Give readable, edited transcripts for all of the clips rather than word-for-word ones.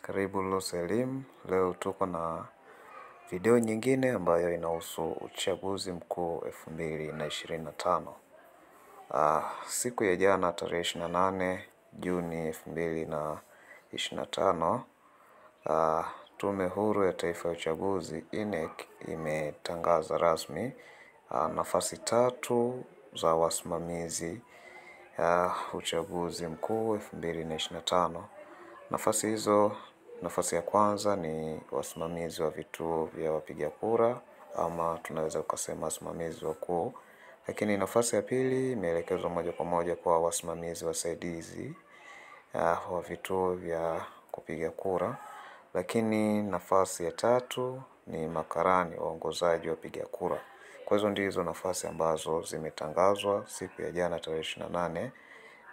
Karibu Lucy Elimu. Leo tuko na video nyingine ambayo inahusu uchaguzi mkuu 2025. Siku ya jana tarehe 28 Juni 2025, Tume Huru ya Taifa ya Uchaguzi INEC imetangaza rasmi nafasi 3 za wasimamizi uchaguzi mkuu 2025. Nafasi hizo, nafasi ya kwanza ni wasimamizi wa vituo vya wapiga kura, ama tunaweza kusema wasimamizi wakuu. Lakini nafasi ya pili imeelekezwa moja kwa moja kwa wasimamizi wasaidizi wa vituo vya kupiga kura. Lakini nafasi ya tatu ni makarani waongozaji wapiga kura. Kwa hizo ndizo nafasi ambazo zimetangazwa siku ya jana tarehe 28,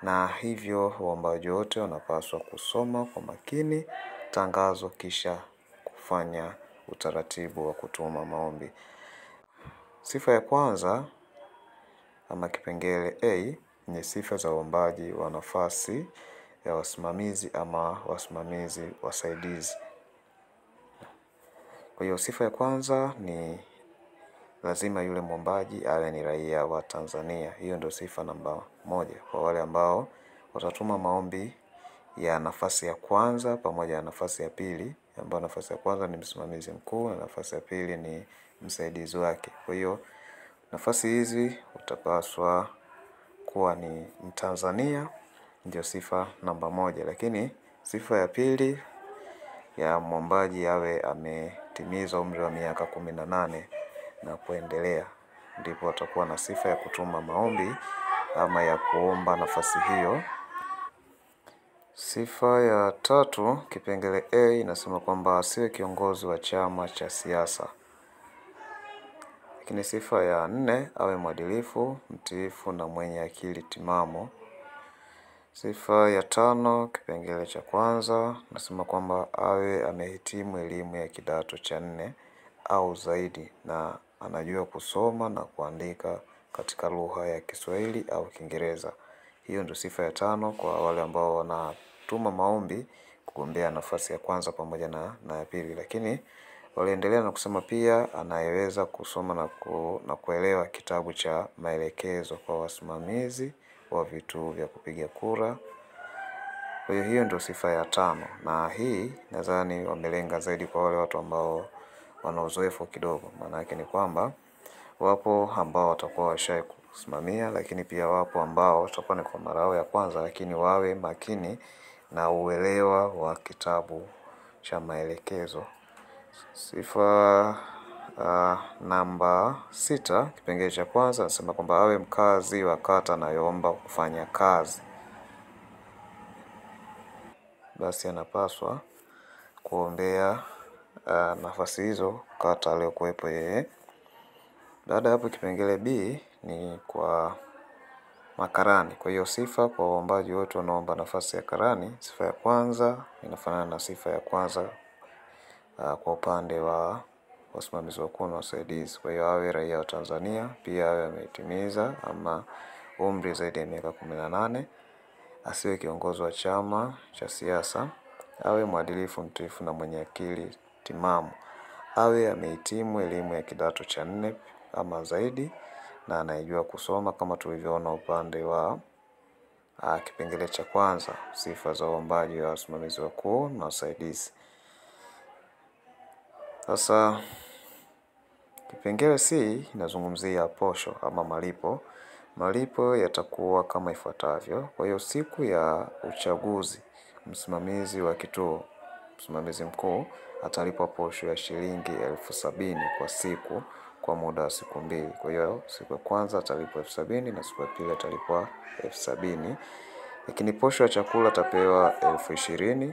na hivyo waombaji wote wanapaswa kusoma kwa makini tangazo kisha kufanya utaratibu wa kutuma maombi. Sifa ya kwanza ama kipengele A ni sifa za uombaji wa nafasi ya wasimamizi ama wasimamizi wasaidizi. Kwa hiyo sifa ya kwanza ni lazima yule mwombaji awe ni raia wa Tanzania. Hiyo ndio sifa namba 1 kwa wale ambao watatuma maombi ya nafasi ya kwanza pamoja na nafasi ya pili, ambayo nafasi ya kwanza ni msimamizi mkuu na nafasi ya pili ni msaidizi wake. Kwa hiyo nafasi hizi utapaswa kuwa ni Mtanzania, ndio sifa namba 1. Lakini sifa ya pili ya mwombaji awe ametimiza umri wa miaka 18 na kuendelea, ndipo atakuwa na sifa ya kutuma maombi ama ya kuomba nafasi hiyo. Sifa ya tatu kipengele A inasema kwamba asiwe kiongozi wa chama cha siasa. Lakini sifa ya 4 awe mwadilifu, mtiifu na mwenye akili timamu. Sifa ya 5 kipengele cha kwanza nasema kwamba awe amehitimu elimu ya kidato cha 4 au zaidi na anajua kusoma na kuandika katika lugha ya Kiswahili au Kiingereza. Hiyo ndio sifa ya 5 kwa wale ambao wanatuma maombi kugombea nafasi ya kwanza pamoja na ya pili. Lakini waliendelea na kusema pia anayeweza kusoma na kuelewa kitabu cha maelekezo kwa wasimamizi wa vituo vya kupiga kura. Kwa hiyo ndio sifa ya 5, na hii nadhani wamelenga zaidi kwa wale watu ambao wana uzoefu kidogo. Maana yake ni kwamba wapo ambao watakuwa washai kusimamia, lakini pia wapo ambao watakuwa ni kwa mara yao ya kwanza, lakini wawe makini na uelewa wa kitabu cha maelekezo. Sifa namba 6 kipengele cha kwanza nasema kwamba awe mkazi wa kata anayoomba kufanya kazi. Basi anapaswa kuombea nafasi hizo kata aliyokuwepo yeye. Baada hapo kipengele B ni kwa makarani. Kwa hiyo sifa kwa waombaji wote wanaomba nafasi ya karani, sifa ya kwanza inafanana na sifa ya kwanza kwa upande wa wasimamizi wakuu na wasaidizi. Kwa hiyo awe raia wa Tanzania, pia awe ametimiza ama umri zaidi ya miaka 18, asiwe kiongozi wa chama cha siasa, awe mwadilifu, mtiifu na mwenye akili timamu, awe amehitimu elimu ya kidato cha 4 ama zaidi na anayejua kusoma kama tulivyoona upande wa kipengele cha kwanza, sifa za uombaji wa wasimamizi wakuu na wasaidizi. Sasa kipengele C inazungumzia posho ama malipo. Malipo yatakuwa kama ifuatavyo. Kwa hiyo siku ya uchaguzi, msimamizi wa kituo, msimamizi mkuu atalipwa posho ya shilingi 70,000 kwa siku kwa muda wa siku 2. Kwa hiyo siku ya kwanza atalipwa 70,000 na siku ya pili atalipwa 70,000. Lakini posho ya chakula atapewa 20,000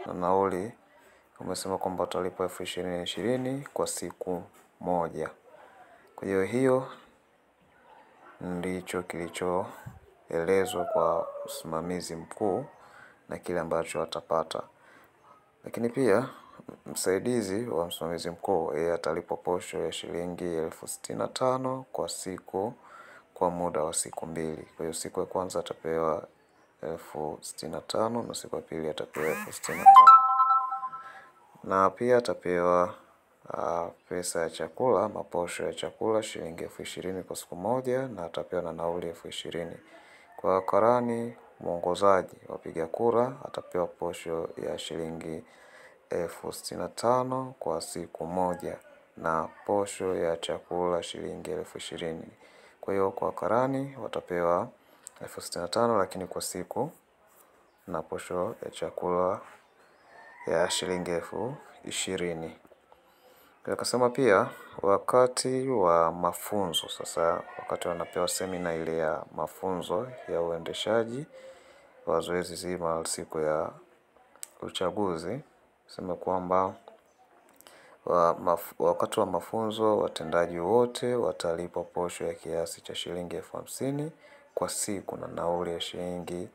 na nauli umesema kwamba atalipwa 20,000 kwa siku moja. Kwa hiyo ndicho kilichoelezwa kwa usimamizi mkuu na kile ambacho atapata. Lakini pia msaidizi wa msimamizi mkuu yeye atalipwa posho ya shilingi 65,000 kwa siku kwa muda wa siku 2. Kwa hiyo siku ya kwanza atapewa 65,000 na siku ya pili atapewa 65,000. Na pia atapewa pesa ya chakula, maposho ya chakula shilingi 20,000 kwa siku moja, na atapewa na nauli 20,000. Kwa karani mwongozaji wapiga kura atapewa posho ya shilingi 65,000 kwa siku moja na posho ya chakula shilingi 20,000. Kwa hiyo kwa karani watapewa 65,000 lakini kwa siku, na posho ya chakula ya shilingi 20,000. Akasema pia wakati wa mafunzo, sasa wakati wanapewa semina ile ya mafunzo ya uendeshaji wa zoezi zima siku ya uchaguzi, sema kwamba wakati wa mafunzo watendaji wote watalipwa posho ya kiasi cha shilingi 50,000 kwa siku na nauli ya shilingi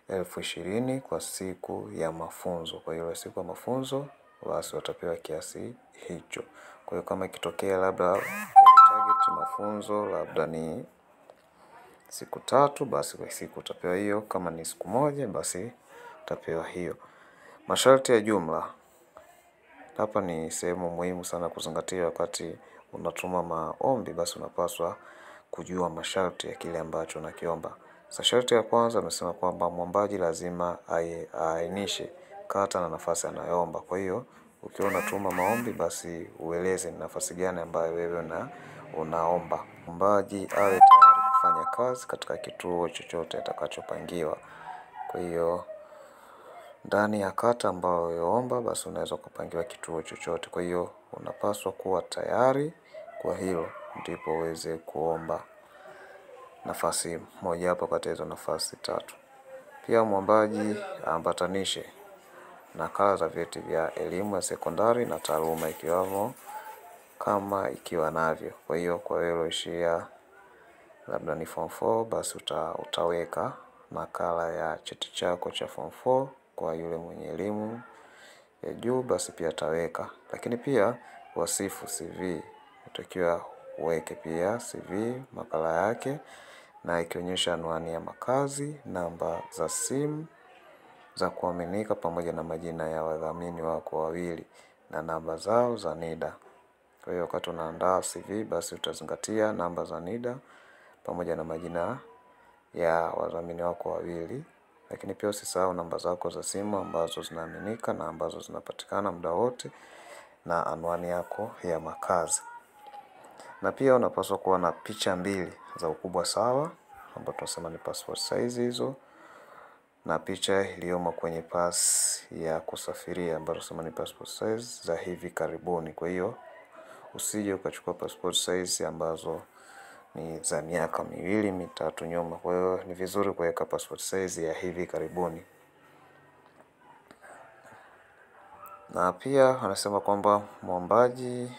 20,000 kwa siku ya mafunzo. Kwa hiyo siku ya mafunzo basi watapewa kiasi hicho. Kwa hiyo kama ikitokea labda target mafunzo labda ni siku 3, basi kwa siku utapewa hiyo. Kama ni siku 1 basi utapewa hiyo. Masharti ya jumla. Hapa ni sehemu muhimu sana kuzingatia wakati unatuma maombi, basi unapaswa kujua masharti ya kile ambacho unakiomba. Sasa sharti ya kwanza amesema kwamba mwombaji lazima aainishe kata na nafasi anayoomba. Kwa hiyo ukiwa unatuma maombi basi ueleze ni nafasi gani ambayo wewe unaomba. Mwombaji awe tayari kufanya kazi katika kituo chochote atakachopangiwa. Kwa hiyo ndani ya kata ambayo unaomba basi unaweza kupangiwa kituo chochote. Kwa hiyo unapaswa kuwa tayari kwa hilo ndipo uweze kuomba nafasi moja hapo kati ya hizo nafasi 3. Pia mwombaji ambatanishe nakala za vyeti vya elimu ya sekondari na taaluma ikiwamo kama ikiwa navyo. Kwa hiyo kwa wewe ulioishia labda ni form 4 basi utaweka nakala ya cheti chako cha form 4. Kwa yule mwenye elimu ya juu basi pia ataweka. Lakini pia wasifu CV utakiwa uweke pia CV makala yake, na ikionyesha anwani ya makazi, namba za simu za kuaminika pamoja na majina ya wadhamini wako wawili na namba zao za NIDA. Kwa hiyo wakati unaandaa CV basi utazingatia namba za NIDA pamoja na majina ya wadhamini wako wawili. Lakini pia usisahau namba zako za simu ambazo zinaaminika na ambazo zinapatikana muda wote, na anwani yako ya makazi. Na pia unapaswa kuwa na picha 2 za ukubwa sawa ambapo tunasema ni passport size hizo, na picha iliyomo kwenye pass ya kusafiria ambapo tunasema ni passport size za hivi karibuni. Kwa hiyo usije ukachukua passport size ambazo ni za miaka 2-3 nyuma. Kwa hiyo ni vizuri kuweka passport size ya hivi karibuni. Na pia anasema kwamba mwombaji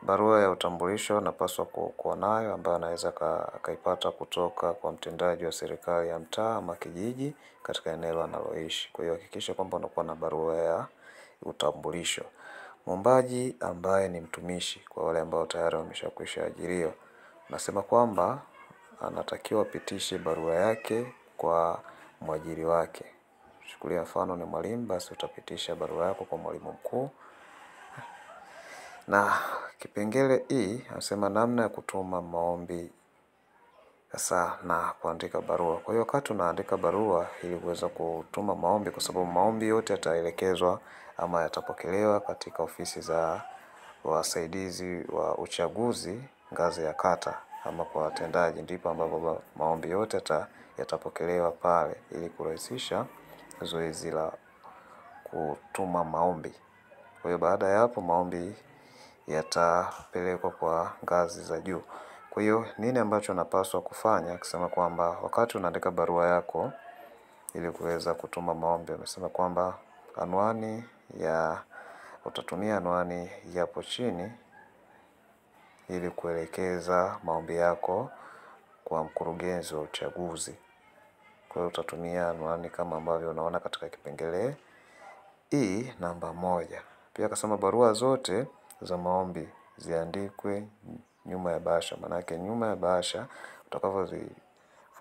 barua ya utambulisho anapaswa kuwa nayo, ambayo anaweza akaipata kutoka kwa mtendaji wa serikali ya mtaa ama kijiji katika eneo analoishi. Kwa hiyo hakikisha kwamba unakuwa na barua ya utambulisho. Mwombaji ambaye ni mtumishi, kwa wale ambao tayari wameshakwisha ajiriwa, nasema kwamba anatakiwa apitishe barua yake kwa mwajiri wake. Chukulia mfano ni mwalimu, basi utapitisha barua yako kwa mwalimu mkuu. Na kipengele anasema namna ya kutuma maombi sasa na kuandika barua. Kwa hiyo wakati unaandika barua ili kuweza kutuma maombi, kwa sababu maombi yote yataelekezwa ama yatapokelewa katika ofisi za wasaidizi wa uchaguzi ngazi ya kata ama kwa watendaji, ndipo ambapo maombi yote yatapokelewa pale ili kurahisisha zoezi la kutuma maombi. Kwa hiyo baada ya hapo maombi yatapelekwa kwa ngazi za juu. Kwa hiyo nini ambacho napaswa kufanya? Akisema kwamba wakati unaandika barua yako ili kuweza kutuma maombi, amesema kwamba utatumia anwani yapo chini ili kuelekeza maombi yako kwa mkurugenzi wa uchaguzi. Kwa hiyo utatumia anwani kama ambavyo unaona katika kipengele namba 1. Pia akasema barua zote za maombi ziandikwe nyuma ya bahasha. Maana yake nyuma ya bahasha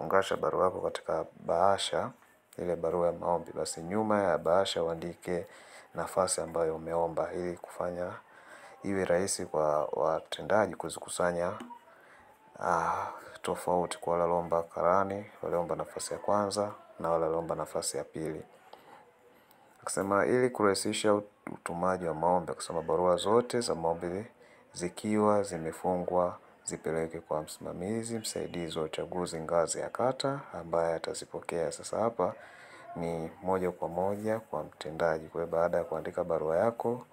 unapofungasha barua yako katika bahasha, ile barua ya maombi, basi nyuma ya bahasha uandike nafasi ambayo umeomba, ili kufanya iwe rahisi kwa watendaji kuzikusanya tofauti kwa wale waliomba karani, waliomba nafasi ya kwanza na wale waliomba nafasi ya pili. Akasema ili kurahisisha utumaji wa maombi, akasema barua zote za maombi zikiwa zimefungwa zipeleke kwa msimamizi msaidizi wa uchaguzi ngazi ya kata, ambaye atazipokea. Sasa hapa ni moja kwa moja kwa mtendaji. Kwa hiyo baada ya kuandika barua yako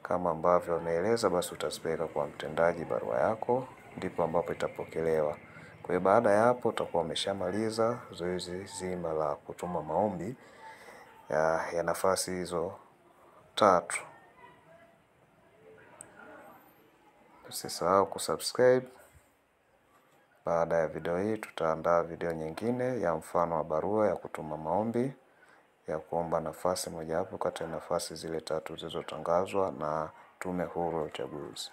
kama ambavyo ameeleza, basi utazipeleka kwa mtendaji barua yako, ndipo ambapo itapokelewa. Kwa hiyo baada ya hapo utakuwa umeshamaliza zoezi zima la kutuma maombi ya nafasi hizo 3. Usisahau kusubscribe. Baada ya video hii tutaandaa video nyingine ya mfano wa barua ya kutuma maombi ya kuomba nafasi mojawapo kati ya nafasi zile 3 zilizotangazwa na Tume Huru ya Uchaguzi.